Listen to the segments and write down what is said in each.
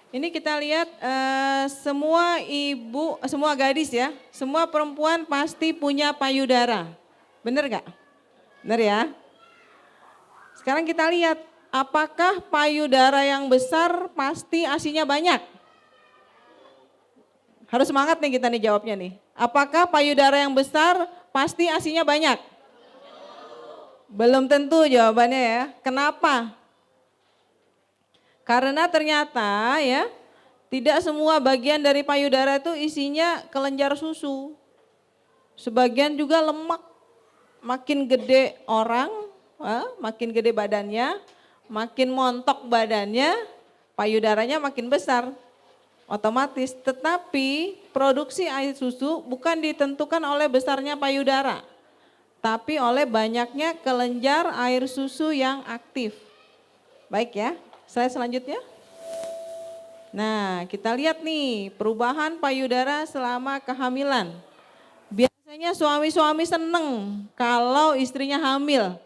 Ini kita lihat semua ibu, semua gadis ya, semua perempuan pasti punya payudara. Bener gak? Bener ya? Sekarang kita lihat, apakah payudara yang besar pasti asinya banyak? Harus semangat nih kita nih jawabnya nih. Apakah payudara yang besar pasti asinya banyak? Belum tentu jawabannya ya. Kenapa? Karena ternyata ya, tidak semua bagian dari payudara itu isinya kelenjar susu. Sebagian juga lemak. Makin gede orang, makin gede badannya, makin montok badannya, payudaranya makin besar. Otomatis, tetapi produksi air susu bukan ditentukan oleh besarnya payudara, tapi oleh banyaknya kelenjar air susu yang aktif. Baik ya, slide selanjutnya. Nah, kita lihat nih perubahan payudara selama kehamilan. Biasanya suami-suami seneng kalau istrinya hamil.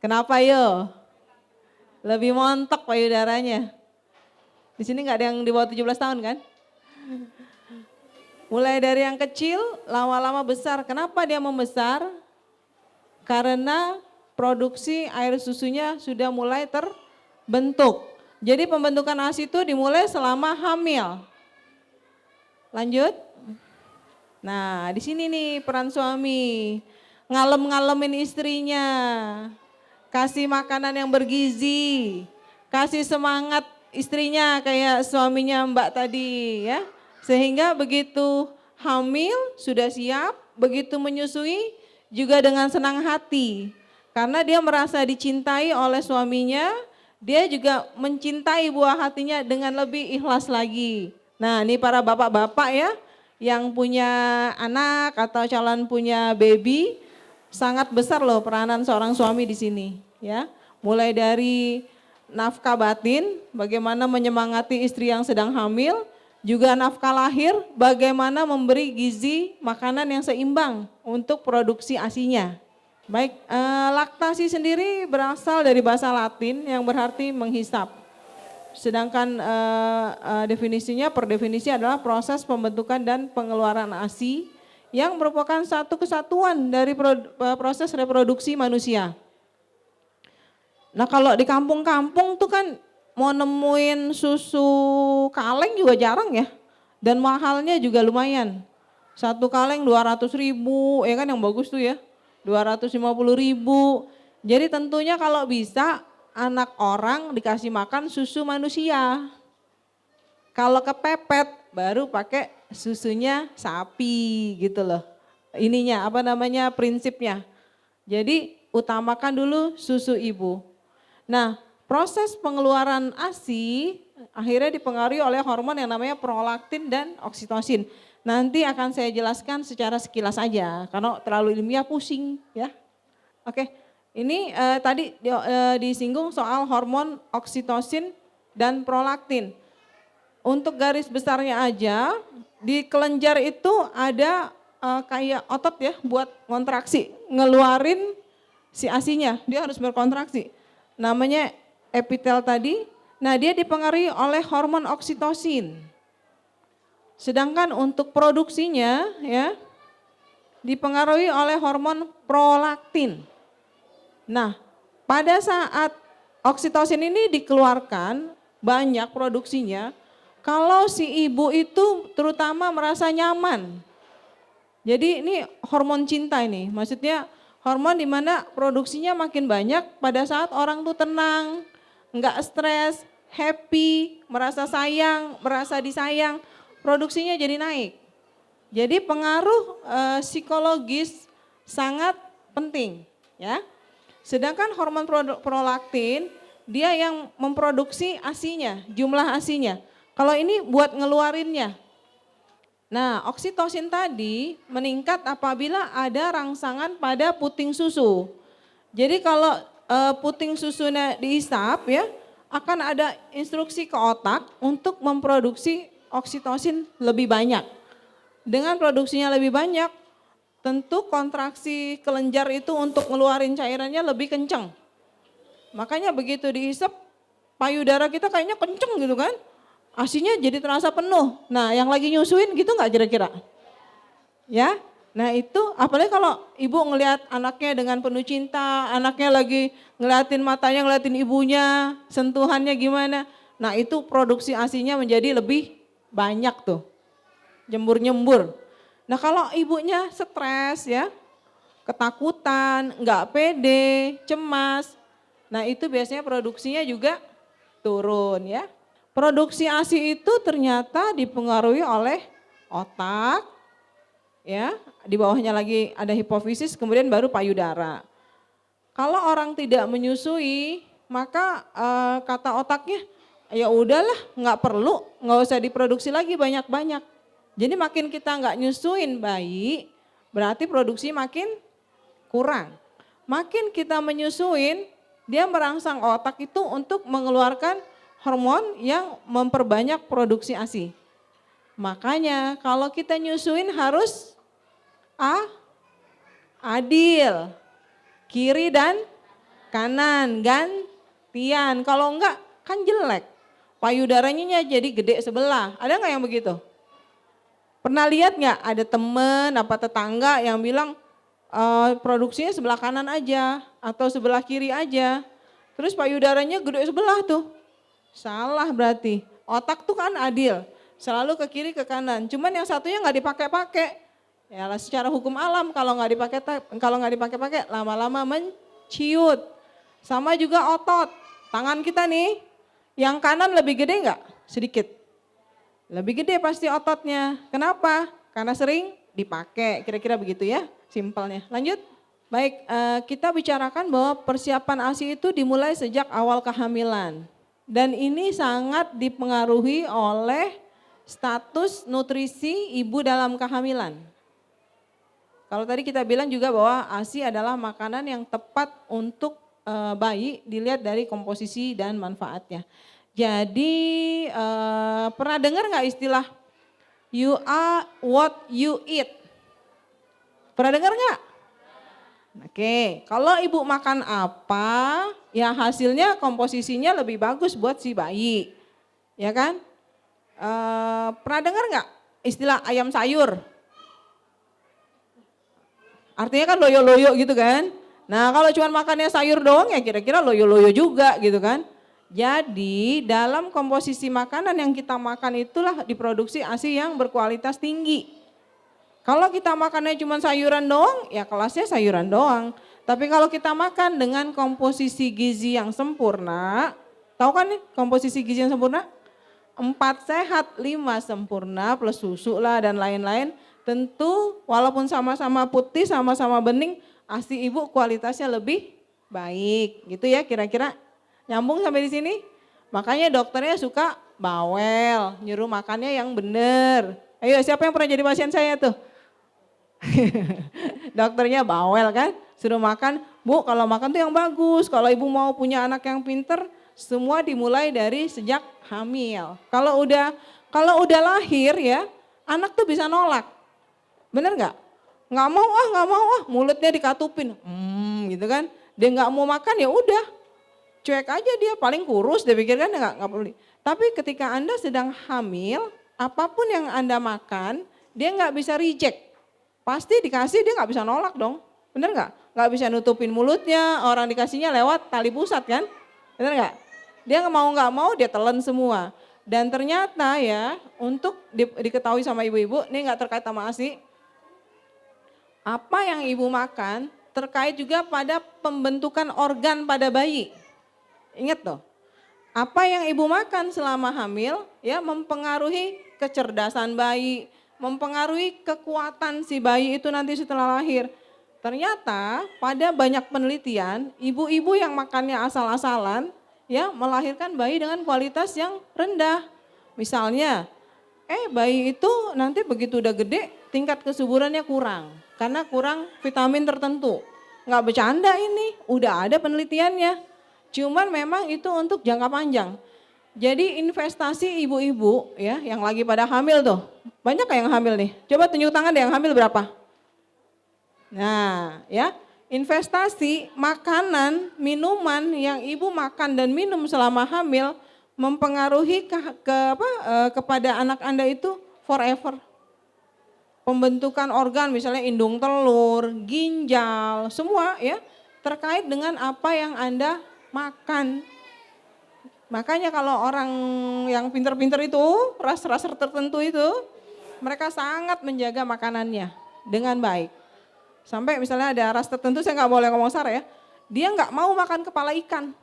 Kenapa yo? Lebih montok payudaranya. Di sini nggak ada yang di bawah 17 tahun kan? Mulai dari yang kecil, lama-lama besar. Kenapa dia membesar? Karena produksi air susunya sudah mulai terbentuk. Jadi pembentukan ASI itu dimulai selama hamil. Lanjut. Nah, di sini nih peran suami. Ngalem-ngalemin istrinya. Kasih makanan yang bergizi. Kasih semangat istrinya kayak suaminya Mbak tadi ya. Sehingga begitu hamil sudah siap, begitu menyusui juga dengan senang hati. Karena dia merasa dicintai oleh suaminya, dia juga mencintai buah hatinya dengan lebih ikhlas lagi. Nah, ini para bapak-bapak ya yang punya anak atau calon punya baby, sangat besar loh peranan seorang suami di sini ya. Mulai dari nafkah batin, bagaimana menyemangati istri yang sedang hamil, juga nafkah lahir, bagaimana memberi gizi makanan yang seimbang untuk produksi ASI-nya. Baik, laktasi sendiri berasal dari bahasa Latin yang berarti menghisap. Sedangkan definisinya per definisi adalah proses pembentukan dan pengeluaran ASI yang merupakan satu kesatuan dari proses reproduksi manusia. Nah kalau di kampung-kampung tuh kan mau nemuin susu kaleng juga jarang ya. Dan mahalnya juga lumayan. Satu kaleng 200.000 ya kan yang bagus tuh ya. 250.000. Jadi tentunya kalau bisa anak orang dikasih makan susu manusia. Kalau kepepet baru pakai susunya sapi gitu loh. Ininya apa namanya prinsipnya. Jadi utamakan dulu susu ibu. Nah, proses pengeluaran ASI akhirnya dipengaruhi oleh hormon yang namanya prolaktin dan oksitosin. Nanti akan saya jelaskan secara sekilas aja, karena terlalu ilmiah pusing ya. Oke, ini tadi disinggung soal hormon oksitosin dan prolaktin. Untuk garis besarnya aja, di kelenjar itu ada kayak otot ya buat kontraksi, ngeluarin si ASI-nya, dia harus berkontraksi. Namanya epitel tadi, nah dia dipengaruhi oleh hormon oksitosin. Sedangkan untuk produksinya ya dipengaruhi oleh hormon prolaktin. Nah pada saat oksitosin ini dikeluarkan banyak produksinya, kalau si ibu itu terutama merasa nyaman. Jadi ini hormon cinta ini, maksudnya hormon di mana produksinya makin banyak pada saat orang tuh tenang, enggak stres, happy, merasa sayang, merasa disayang, produksinya jadi naik. Jadi pengaruh psikologis sangat penting ya. Sedangkan hormon prolaktin dia yang memproduksi ASI-nya, jumlah ASI-nya. Kalau ini buat ngeluarinnya. Nah, oksitosin tadi meningkat apabila ada rangsangan pada puting susu. Jadi kalau puting susunya dihisap ya, akan ada instruksi ke otak untuk memproduksi oksitosin lebih banyak. Dengan produksinya lebih banyak, tentu kontraksi kelenjar itu untuk ngeluarin cairannya lebih kencang. Makanya begitu dihisap, payudara kita kayaknya kenceng gitu kan. ASINya jadi terasa penuh. Nah yang lagi nyusuin gitu nggak kira-kira? Ya, nah itu apalagi kalau ibu ngelihat anaknya dengan penuh cinta, anaknya lagi ngeliatin matanya, ngeliatin ibunya, sentuhannya gimana. Nah itu produksi ASINya menjadi lebih banyak tuh, nyembur-nyembur. Nah kalau ibunya stres ya, ketakutan, nggak pede, cemas. Nah itu biasanya produksinya juga turun ya. Produksi ASI itu ternyata dipengaruhi oleh otak, ya di bawahnya lagi ada hipofisis, kemudian baru payudara. Kalau orang tidak menyusui, maka kata otaknya, ya udahlah nggak perlu, nggak usah diproduksi lagi banyak-banyak. Jadi makin kita nggak nyusuin bayi, berarti produksi makin kurang. Makin kita menyusuin, dia merangsang otak itu untuk mengeluarkan hormon yang memperbanyak produksi ASI. Makanya kalau kita nyusuin harus adil, kiri dan kanan, gantian. Kalau enggak kan jelek, payudaranya jadi gede sebelah. Ada nggak yang begitu? Pernah lihat nggak ada temen apa tetangga yang bilang produksinya sebelah kanan aja atau sebelah kiri aja. Terus payudaranya gede sebelah tuh. Salah berarti. Otak tuh kan adil, selalu ke kiri ke kanan. Cuman yang satunya nggak dipakai-pakai. Ya secara hukum alam kalau nggak dipakai-pakai lama-lama menciut. Sama juga otot. Tangan kita nih, yang kanan lebih gede nggak? Sedikit. Lebih gede pasti ototnya. Kenapa? Karena sering dipakai. Kira-kira begitu ya, simpelnya. Lanjut. Baik, kita bicarakan bahwa persiapan ASI itu dimulai sejak awal kehamilan. Dan ini sangat dipengaruhi oleh status nutrisi ibu dalam kehamilan. Kalau tadi kita bilang juga bahwa ASI adalah makanan yang tepat untuk bayi dilihat dari komposisi dan manfaatnya. Jadi pernah dengar nggak istilah you are what you eat? Pernah dengar nggak? Oke, kalau ibu makan apa, ya hasilnya komposisinya lebih bagus buat si bayi, ya kan? Pernah dengar nggak istilah ayam sayur? Artinya kan loyo-loyo gitu kan? Nah kalau cuma makannya sayur doang ya kira-kira loyo-loyo juga gitu kan? Jadi dalam komposisi makanan yang kita makan itulah diproduksi ASI yang berkualitas tinggi. Kalau kita makannya cuma sayuran doang, ya kelasnya sayuran doang. Tapi kalau kita makan dengan komposisi gizi yang sempurna, tahu kan nih komposisi gizi yang sempurna? 4 sehat, 5 sempurna plus susu lah dan lain-lain. Tentu walaupun sama-sama putih, sama-sama bening, ASI ibu kualitasnya lebih baik. Gitu ya kira-kira. Nyambung sampai di sini? Makanya dokternya suka bawel, nyuruh makannya yang bener. Ayo siapa yang pernah jadi pasien saya tuh? Dokternya bawel kan, suruh makan, bu kalau makan tuh yang bagus, kalau ibu mau punya anak yang pinter, semua dimulai dari sejak hamil. Kalau udah lahir ya, anak tuh bisa nolak, bener nggak? Nggak mau mulutnya dikatupin, gitu kan, dia nggak mau makan ya udah, cuek aja dia, paling kurus dia pikir kan nggak perlu. Tapi ketika Anda sedang hamil, apapun yang Anda makan, dia nggak bisa reject. Pasti dikasih dia nggak bisa nolak dong, bener nggak? Nggak bisa nutupin mulutnya, orang dikasihnya lewat tali pusat kan, bener nggak? Dia nggak mau dia telan semua. Dan ternyata ya untuk diketahui sama ibu-ibu, ini nggak terkait sama ASI, apa yang ibu makan terkait juga pada pembentukan organ pada bayi. Ingat tuh, apa yang ibu makan selama hamil ya mempengaruhi kecerdasan bayi, mempengaruhi kekuatan si bayi itu nanti setelah lahir. Ternyata pada banyak penelitian, ibu-ibu yang makannya asal-asalan ya melahirkan bayi dengan kualitas yang rendah. Misalnya, bayi itu nanti begitu udah gede tingkat kesuburannya kurang karena kurang vitamin tertentu. Nggak bercanda ini, udah ada penelitiannya. Cuman memang itu untuk jangka panjang. Jadi investasi ibu-ibu ya yang lagi pada hamil tuh, banyak kayak yang hamil nih? Coba tunjuk tangan deh yang hamil berapa? Nah ya, investasi makanan, minuman yang ibu makan dan minum selama hamil mempengaruhi kepada anak Anda itu forever. Pembentukan organ misalnya indung telur, ginjal, semua ya terkait dengan apa yang Anda makan. Makanya kalau orang yang pinter-pinter itu, ras-ras tertentu itu, mereka sangat menjaga makanannya dengan baik. Sampai misalnya ada ras tertentu, saya nggak boleh ngomong kasar ya, dia nggak mau makan kepala ikan.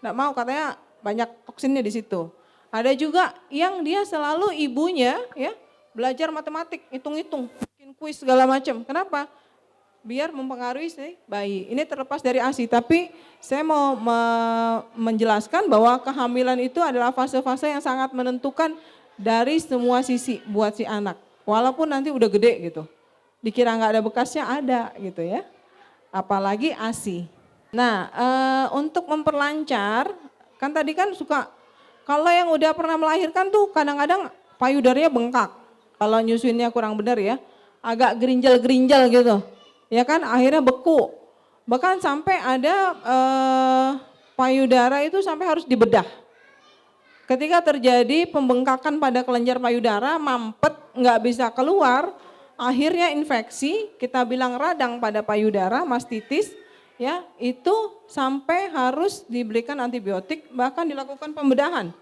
Nggak mau, katanya banyak toksinnya di situ. Ada juga yang dia selalu ibunya ya belajar matematik, hitung-hitung, bikin kuis segala macam. Kenapa? Biar mempengaruhi si bayi. Ini terlepas dari ASI, tapi saya mau menjelaskan bahwa kehamilan itu adalah fase-fase yang sangat menentukan dari semua sisi buat si anak. Walaupun nanti udah gede gitu, dikira nggak ada bekasnya ada gitu ya. Apalagi ASI. Nah untuk memperlancar, kan tadi kan suka, kalau yang udah pernah melahirkan tuh kadang-kadang payudaranya bengkak. Kalau nyusuinnya kurang benar ya, agak gerinjal-gerinjal gitu. Ya kan akhirnya beku. Bahkan sampai ada payudara itu sampai harus dibedah. Ketika terjadi pembengkakan pada kelenjar payudara, mampet, nggak bisa keluar, akhirnya infeksi, kita bilang radang pada payudara, mastitis, ya itu sampai harus diberikan antibiotik, bahkan dilakukan pembedahan.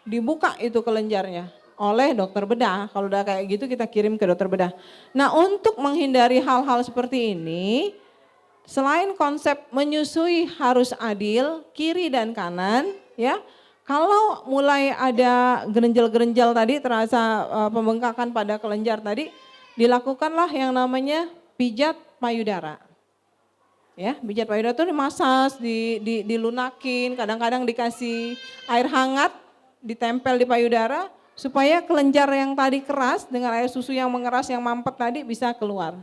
Dibuka itu kelenjarnya oleh dokter bedah. Kalau udah kayak gitu kita kirim ke dokter bedah. Nah untuk menghindari hal-hal seperti ini, selain konsep menyusui harus adil, kiri dan kanan ya. Kalau mulai ada gerenjal-gerenjal tadi, terasa pembengkakan pada kelenjar tadi, dilakukanlah yang namanya pijat payudara. Ya, pijat payudara itu dimasas, dilunakin, kadang-kadang dikasih air hangat, ditempel di payudara, supaya kelenjar yang tadi keras dengan air susu yang mengeras yang mampet tadi bisa keluar.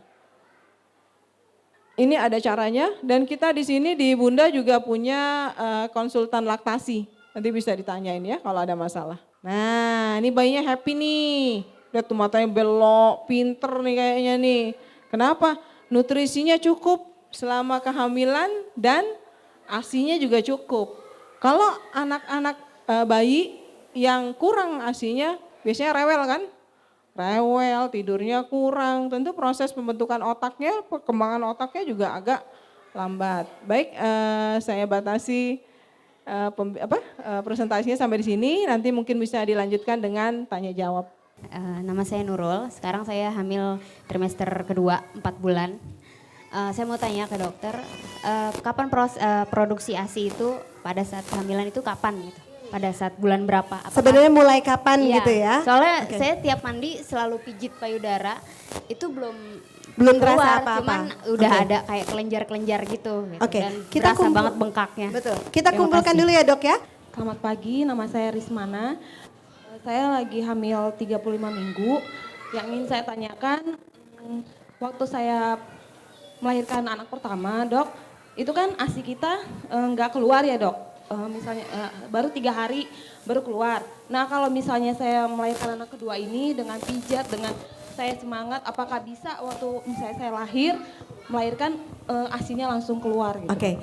Ini ada caranya dan kita di sini di Bunda juga punya konsultan laktasi. Nanti bisa ditanyain ya kalau ada masalah. Nah ini bayinya happy nih. Lihat tuh matanya belok, pinter nih kayaknya nih. Kenapa? Nutrisinya cukup selama kehamilan dan ASINya juga cukup. Kalau anak-anak bayi yang kurang ASINya biasanya rewel kan? Rewel, tidurnya kurang, tentu proses pembentukan otaknya, perkembangan otaknya juga agak lambat. Baik, saya batasi presentasinya sampai di sini, nanti mungkin bisa dilanjutkan dengan tanya jawab. Nama saya Nurul, sekarang saya hamil trimester kedua 4 bulan. Saya mau tanya ke dokter, kapan produksi ASI itu pada saat kehamilan itu kapan gitu? Pada saat bulan berapa? Sebenarnya mulai kapan iya, gitu ya? Soalnya saya tiap mandi selalu pijit payudara, itu belum terasa apa-apa. Cuman udah ada kayak kelenjar-kelenjar gitu. Oke, Dan kita berasa banget bengkaknya. Betul. Kita kumpulkan dulu ya dok ya. Selamat pagi, nama saya Rismana. Saya lagi hamil 35 minggu. Yang ingin saya tanyakan, waktu saya melahirkan anak pertama dok, itu kan ASI kita nggak keluar ya dok. Misalnya baru 3 hari baru keluar. Nah kalau misalnya saya melahirkan anak kedua ini dengan pijat, dengan saya semangat, apakah bisa waktu misalnya saya lahir melahirkan ASINya langsung keluar gitu? Oke.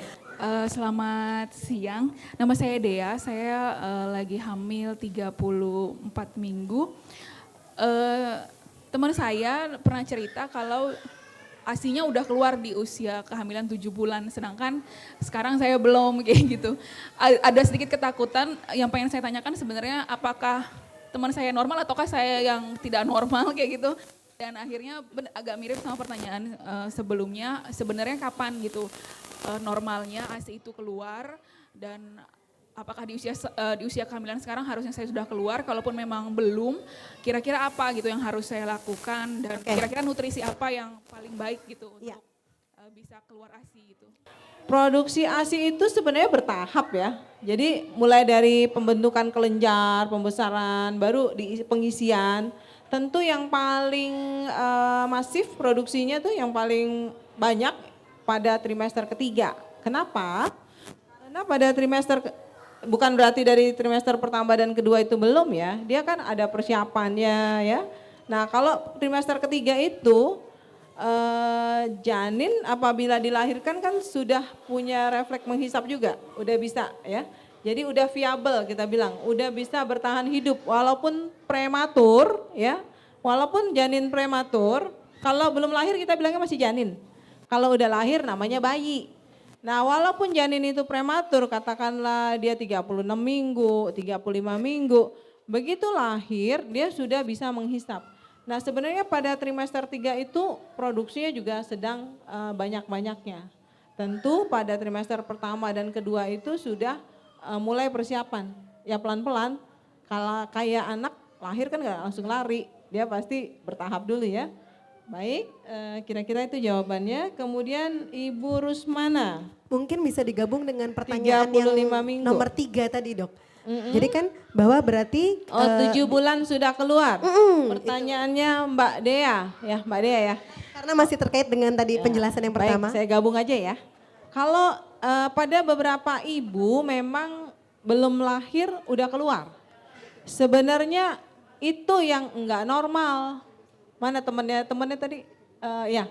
Selamat siang, nama saya Dea, saya lagi hamil 34 minggu. Teman saya pernah cerita kalau ASINya udah keluar di usia kehamilan 7 bulan, sedangkan sekarang saya belum kayak gitu. Ada sedikit ketakutan, yang pengen saya tanyakan sebenarnya apakah teman saya normal ataukah saya yang tidak normal kayak gitu. Dan akhirnya agak mirip sama pertanyaan sebelumnya, sebenarnya kapan gitu normalnya ASI itu keluar dan apakah di usia kehamilan sekarang harusnya saya sudah keluar, kalaupun memang belum, kira-kira apa gitu yang harus saya lakukan dan kira-kira nutrisi apa yang paling baik gitu untuk bisa keluar ASI gitu. Produksi ASI itu sebenarnya bertahap ya. Jadi mulai dari pembentukan kelenjar, pembesaran, baru di pengisian. Tentu yang paling masif produksinya tuh yang paling banyak pada trimester ketiga. Kenapa? Karena pada trimester bukan berarti dari trimester pertama dan kedua itu belum ya, dia kan ada persiapannya ya. Nah kalau trimester ketiga itu janin apabila dilahirkan kan sudah punya refleks menghisap juga, udah bisa ya. Jadi udah viable kita bilang, udah bisa bertahan hidup walaupun prematur ya. Walaupun janin prematur, kalau belum lahir kita bilangnya masih janin. Kalau udah lahir namanya bayi. Nah walaupun janin itu prematur, katakanlah dia 36 minggu, 35 minggu, begitu lahir dia sudah bisa menghisap. Nah sebenarnya pada trimester 3 itu produksinya juga sedang banyak-banyaknya. Tentu pada trimester pertama dan kedua itu sudah mulai persiapan. Ya pelan-pelan, kalau kayak anak lahir kan gak langsung lari, dia pasti bertahap dulu ya. Baik, kira-kira itu jawabannya. Kemudian Ibu Rusmana. Mungkin bisa digabung dengan pertanyaan yang 35 minggu. nomor 3 tadi dok. Jadi kan bahwa berarti 7 bulan sudah keluar. Pertanyaannya Mbak Dea, ya Mbak Dea ya. karena masih terkait dengan tadi penjelasan yang pertama. Baik, saya gabung aja ya. Kalau pada beberapa ibu memang belum lahir udah keluar. Sebenarnya itu yang enggak normal. Mana temennya tadi? Ya,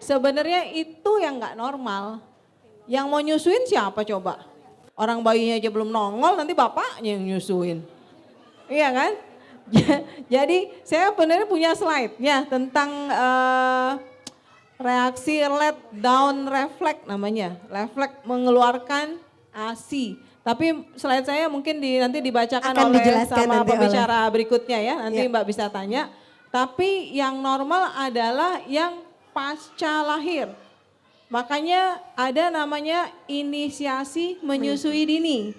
sebenarnya itu yang enggak normal. Yang mau nyusuin siapa coba? Orang bayinya aja belum nongol, nanti bapaknya yang nyusuin. Iya kan? Jadi saya benar punya slide-nya tentang reaksi let down reflex namanya. Reflex mengeluarkan ASI. Tapi slide saya mungkin nanti dibacakan Akan oleh dijelaskan sama nanti pembicara berikutnya ya. Nanti Ya. Mbak bisa tanya. Tapi yang normal adalah yang pasca lahir. Makanya ada namanya inisiasi menyusui dini.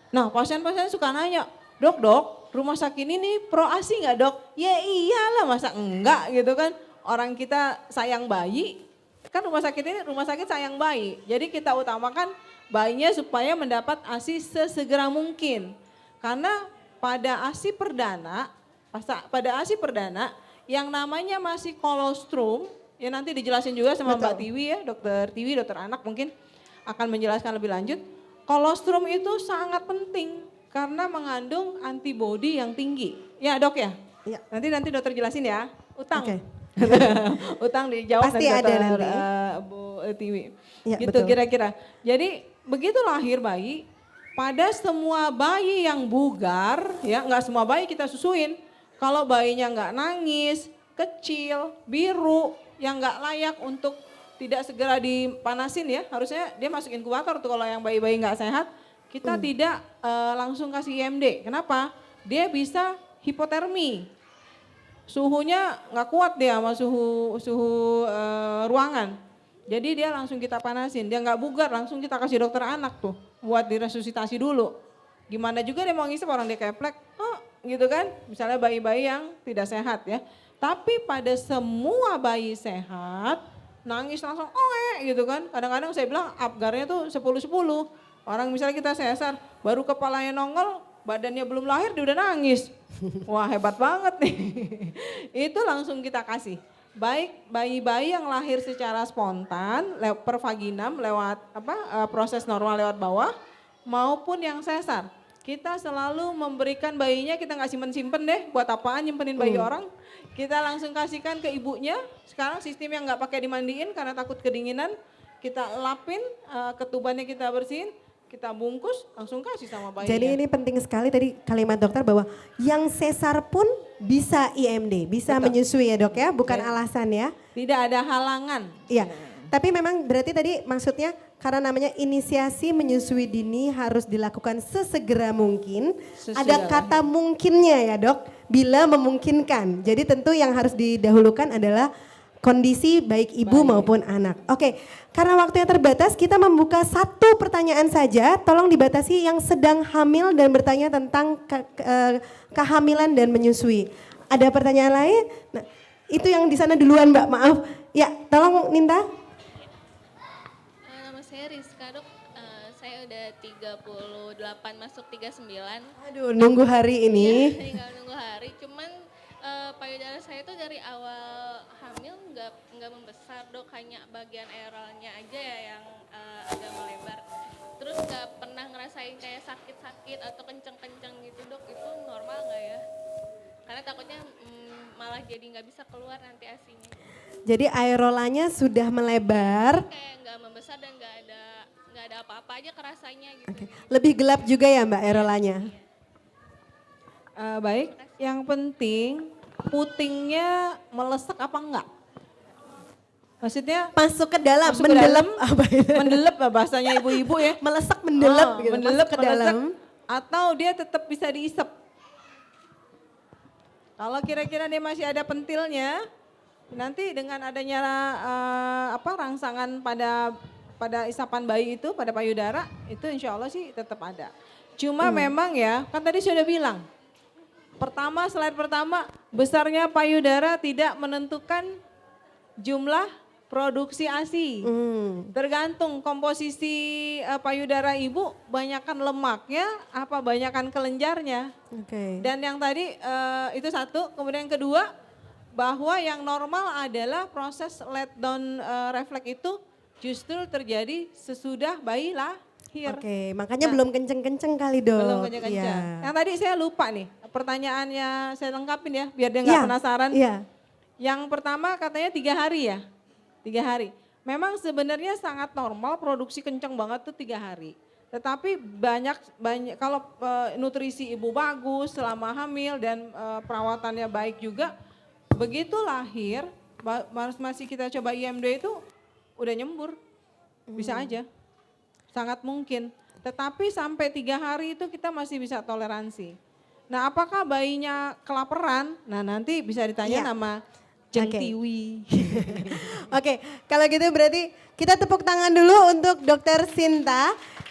Nah pasien-pasien suka nanya, dok rumah sakit ini pro ASI nggak dok? Ya iyalah masa enggak gitu kan. Orang kita sayang bayi, kan rumah sakit ini rumah sakit sayang bayi. Jadi kita utamakan bayinya supaya mendapat ASI sesegera mungkin. Karena pada ASI perdana yang namanya masih kolostrum, ya nanti dijelasin juga sama Mbak Tiwi ya, dokter Tiwi, dokter anak mungkin akan menjelaskan lebih lanjut. Kolostrum itu sangat penting karena mengandung antibodi yang tinggi. Ya dok ya? Iya. Nanti dokter jelasin ya, utang. Oke. Utang dijawab Pasti dari ada dokter nanti. Bu Tiwi. Iya, Gitu betul. kira-kira. Jadi begitu lahir bayi, pada semua bayi yang bugar, ya nggak semua bayi kita susuin. Kalau bayinya nggak nangis, kecil, biru, yang nggak layak untuk tidak segera dipanasin ya, harusnya dia masuk inkubator tuh kalau yang bayi-bayi nggak sehat, kita tidak langsung kasih IMD. Kenapa? Dia bisa hipotermi, suhunya nggak kuat dia sama suhu ruangan. Jadi dia langsung kita panasin, dia nggak bugar, langsung kita kasih dokter anak tuh buat diresusitasi dulu. Gimana juga dia mau ngisep orang dia keplek, gitu kan, misalnya bayi-bayi yang tidak sehat ya. Tapi pada semua bayi sehat, nangis langsung gitu kan. Kadang-kadang saya bilang apgarnya tuh 10-10. Orang misalnya kita sesar, baru kepalanya nongol, badannya belum lahir dia udah nangis. Wah hebat banget nih. Itu langsung kita kasih. Baik bayi-bayi yang lahir secara spontan, per vaginam lewat proses normal lewat bawah, maupun yang sesar. Kita selalu memberikan bayinya, kita nggak simpen-simpen deh, buat apaan nyimpenin bayi orang. Kita langsung kasihkan ke ibunya, sekarang sistem yang nggak pakai dimandiin karena takut kedinginan, kita lapin, ketubannya kita bersihin, kita bungkus, langsung kasih sama bayinya. Jadi ini penting sekali tadi kalimat dokter bahwa yang sesar pun bisa IMD, bisa Betul. menyusui ya dok ya, bukan Ya. alasan ya. Tidak ada halangan. Iya, tapi memang berarti tadi maksudnya karena namanya inisiasi menyusui dini harus dilakukan sesegera mungkin. Sesegera. Ada kata mungkinnya ya dok, bila memungkinkan. Jadi tentu yang harus didahulukan adalah kondisi baik ibu maupun anak. Oke, karena waktunya terbatas kita membuka satu pertanyaan saja. Tolong dibatasi yang sedang hamil dan bertanya tentang kehamilan dan menyusui. Ada pertanyaan lain? Nah, itu yang di sana duluan Mbak, maaf. Ya, tolong Ninta. Nama saya Rizka dok, saya udah 38 masuk 39. Aduh, nunggu hari ini. Tinggal nunggu hari, cuman payudara saya tuh dari awal hamil nggak membesar dok, hanya bagian areolnya aja ya yang agak melebar. Terus nggak pernah ngerasain kayak sakit-sakit atau kenceng-kenceng gitu dok, itu normal nggak ya? Karena takutnya malah jadi nggak bisa keluar nanti ASI-nya. Jadi aerolanya sudah melebar. Kayak nggak membesar dan nggak ada ada apa-apa aja kerasanya gitu. Oke. Lebih gelap juga ya Mbak areolanya? Baik, yang penting putingnya melesek apa enggak? Maksudnya Masuk ke dalam, masuk ke dalam, mendelep apa itu? mendelep lah bahasanya ibu-ibu ya. Melesak mendelep gitu, Mendelep masuk ke melesek, dalam. atau dia tetap bisa diisep. Kalau kira-kira dia masih ada pentilnya, nanti dengan adanya rangsangan pada isapan bayi itu, pada payudara, itu insya Allah sih tetap ada. Cuma memang ya, kan tadi sudah bilang, slide pertama, besarnya payudara tidak menentukan jumlah produksi ASI. Tergantung komposisi payudara ibu, banyakkan lemaknya apa banyakkan kelenjarnya. Oke. Dan yang tadi itu satu, kemudian yang kedua bahwa yang normal adalah proses let down refleks itu justru terjadi sesudah bayi lahir. Oke, makanya belum kenceng-kenceng kali dok. Belum kencang-kencang. Iya. Yang tadi saya lupa nih, pertanyaannya saya lengkapin ya biar dia nggak Iya, penasaran. Iya. Yang pertama katanya 3 hari ya, 3 hari. Memang sebenarnya sangat normal produksi kencang banget tuh 3 hari. Tetapi banyak kalau nutrisi ibu bagus selama hamil dan perawatannya baik juga, begitu lahir masih kita coba IMD itu udah nyembur, bisa aja, sangat mungkin. Tetapi sampai 3 hari itu kita masih bisa toleransi. Nah apakah bayinya kelaparan? Nah nanti bisa ditanya Iya. sama Jeng Tiwi. Oke, kalau gitu berarti kita tepuk tangan dulu untuk Dokter Sinta